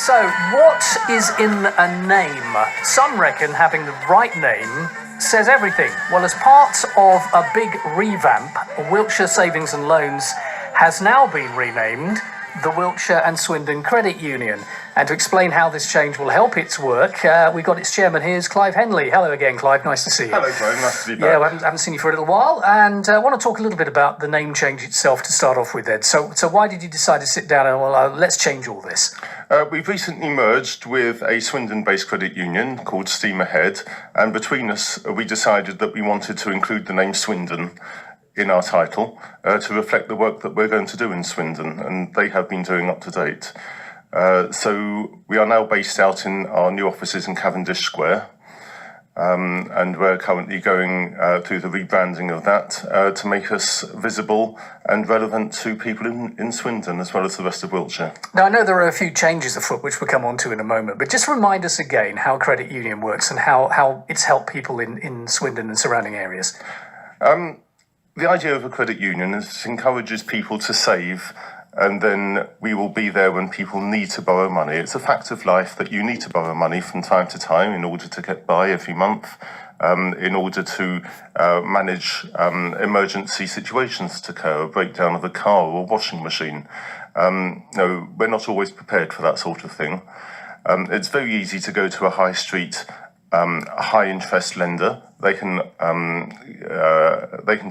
So, what is in a name? Some reckon having the right name says everything. Well, as part of a big revamp, Wiltshire Savings and Loans has now been renamed the Wiltshire and Swindon Credit Union. And to explain how this change will help its work, we've got its chairman here, Clive Henly. Hello again, Clive. Nice to see you. Hello, Clive. Nice to be back. Yeah, I haven't seen you for a little while. And I want to talk a little bit about the name change itself to start off with, Ed. So why did you decide to sit down and, let's change all this? We've recently merged with a Swindon-based credit union called Steam Ahead. And between us, we decided that we wanted to include the name Swindon in our title to reflect the work that we're going to do in Swindon, and they have been doing up to date. So we are now based out in our new offices in Cavendish Square, and we're currently going through the rebranding of that to make us visible and relevant to people in Swindon as well as the rest of Wiltshire. Now, I know there are a few changes afoot, which we'll come on to in a moment, but just remind us again how credit union works and how it's helped people in Swindon and surrounding areas. The idea of a credit union is it encourages people to save, and then we will be there when people need to borrow money. It's a fact of life that you need to borrow money from time to time in order to get by every month, in order to manage emergency situations to occur, a breakdown of a car or a washing machine. No, we're not always prepared for that sort of thing. It's very easy to go to a high street a high interest lender. They can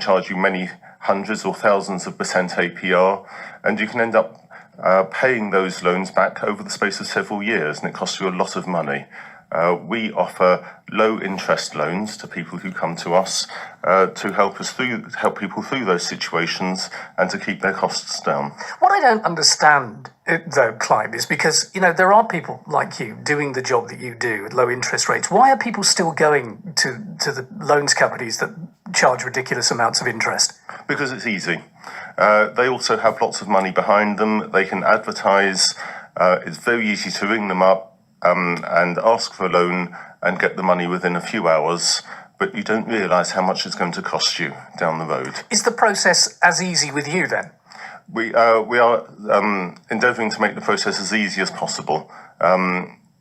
charge you many hundreds or thousands of percent APR, and you can end up paying those loans back over the space of several years, and it costs you a lot of money. We offer low interest loans to people who come to us to help people through those situations and to keep their costs down. What I don't understand, though, Clive, is because, there are people like you doing the job that you do at low interest rates. Why are people still going to the loans companies that charge ridiculous amounts of interest? Because it's easy. They also have lots of money behind them. They can advertise. It's very easy to ring them up and ask for a loan and get the money within a few hours, but you don't realise how much it's going to cost you down the road. Is the process as easy with you then? We are endeavouring to make the process as easy as possible.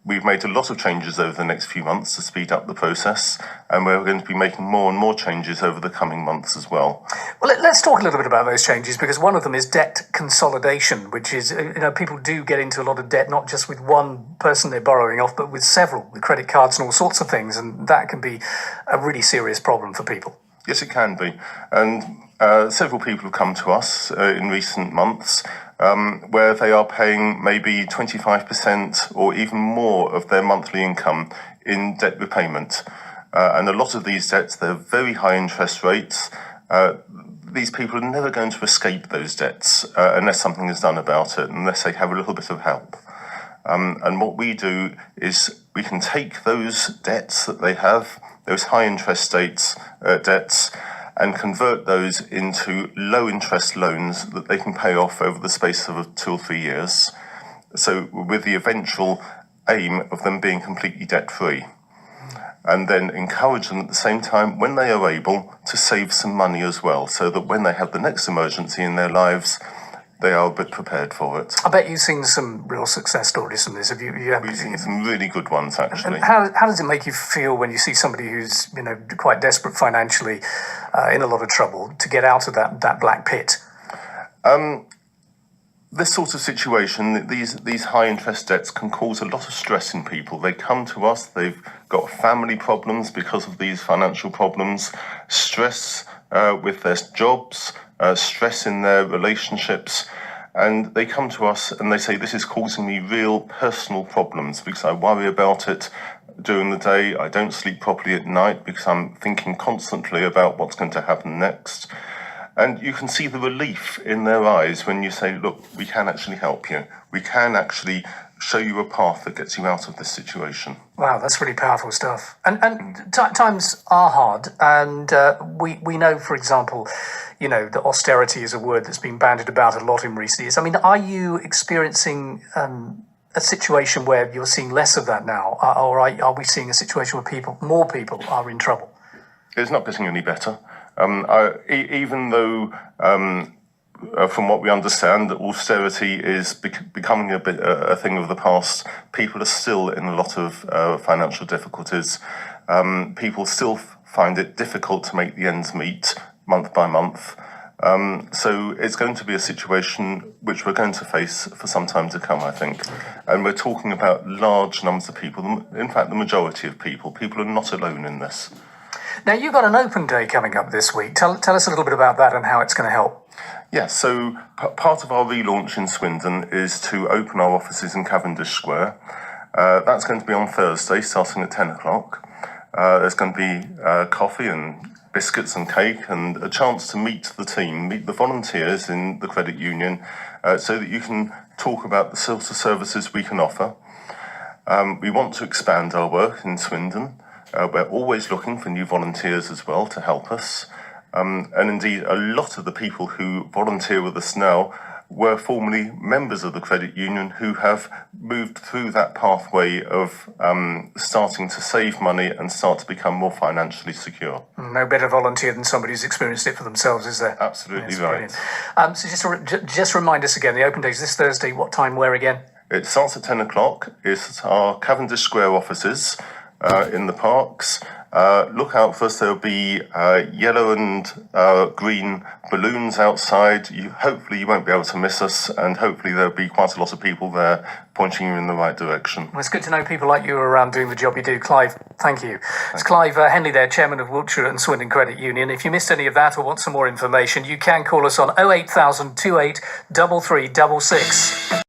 We've made a lot of changes over the next few months to speed up the process, and we're going to be making more and more changes over the coming months as well. Well, let's talk a little bit about those changes, because one of them is debt consolidation, which is, people do get into a lot of debt, not just with one person they're borrowing off, but with several, with credit cards and all sorts of things, and that can be a really serious problem for people. Yes, it can be. And several people have come to us in recent months where they are paying maybe 25% or even more of their monthly income in debt repayment. And a lot of these debts, they're very high interest rates. These people are never going to escape those debts unless something is done about it, unless they have a little bit of help. And what we do is we can take those debts that they have, those high interest debts, and convert those into low interest loans that they can pay off over the space of 2 or 3 years. So with the eventual aim of them being completely debt free. And then encourage them at the same time, when they are able, to save some money as well, so that when they have the next emergency in their lives, they are a bit prepared for it. I bet you've seen some real success stories from this. We've seen some really good ones, actually. And how does it make you feel when you see somebody who's quite desperate financially, in a lot of trouble, to get out of that black pit? This sort of situation, these high interest debts can cause a lot of stress in people. They come to us, they've got family problems because of these financial problems, stress with their jobs, stress in their relationships, and they come to us and they say, this is causing me real personal problems because I worry about it during the day. I don't sleep properly at night because I'm thinking constantly about what's going to happen next. And you can see the relief in their eyes when you say, look, we can actually help you. We can actually show you a path that gets you out of this situation. Wow, that's really powerful stuff. And times are hard. And we know, for example, that austerity is a word that's been bandied about a lot in recent years. I mean, are you experiencing a situation where you're seeing less of that now? Or are we seeing a situation where more people are in trouble? It's not getting any better. Even though from what we understand, that austerity is becoming a thing of the past. People are still in a lot of financial difficulties. People still find it difficult to make the ends meet month by month. So it's going to be a situation which we're going to face for some time to come, I think. And we're talking about large numbers of people. In fact, the majority of people. People are not alone in this. Now, you've got an open day coming up this week. Tell us a little bit about that and how it's going to help. Yeah, so part of our relaunch in Swindon is to open our offices in Cavendish Square. That's going to be on Thursday, starting at 10 o'clock. There's going to be coffee and biscuits and cake and a chance to meet the team, meet the volunteers in the credit union, so that you can talk about the sorts of services we can offer. We want to expand our work in Swindon. We're always looking for new volunteers as well to help us. And indeed, a lot of the people who volunteer with us now were formerly members of the credit union who have moved through that pathway of starting to save money and start to become more financially secure. No better volunteer than somebody who's experienced it for themselves, is there? Absolutely right. So just remind us again, the open day is this Thursday. What time, where again? It starts at 10 o'clock. It's our Cavendish Square offices in the parks. Look out for us. There'll be yellow and green balloons outside. Hopefully you won't be able to miss us, and hopefully there'll be quite a lot of people there pointing you in the right direction. Well, it's good to know people like you are around doing the job you do. Clive, thank you. It's Clive Henly there, Chairman of Wiltshire and Swindon Credit Union. If you missed any of that or want some more information, you can call us on 08000 28 3366.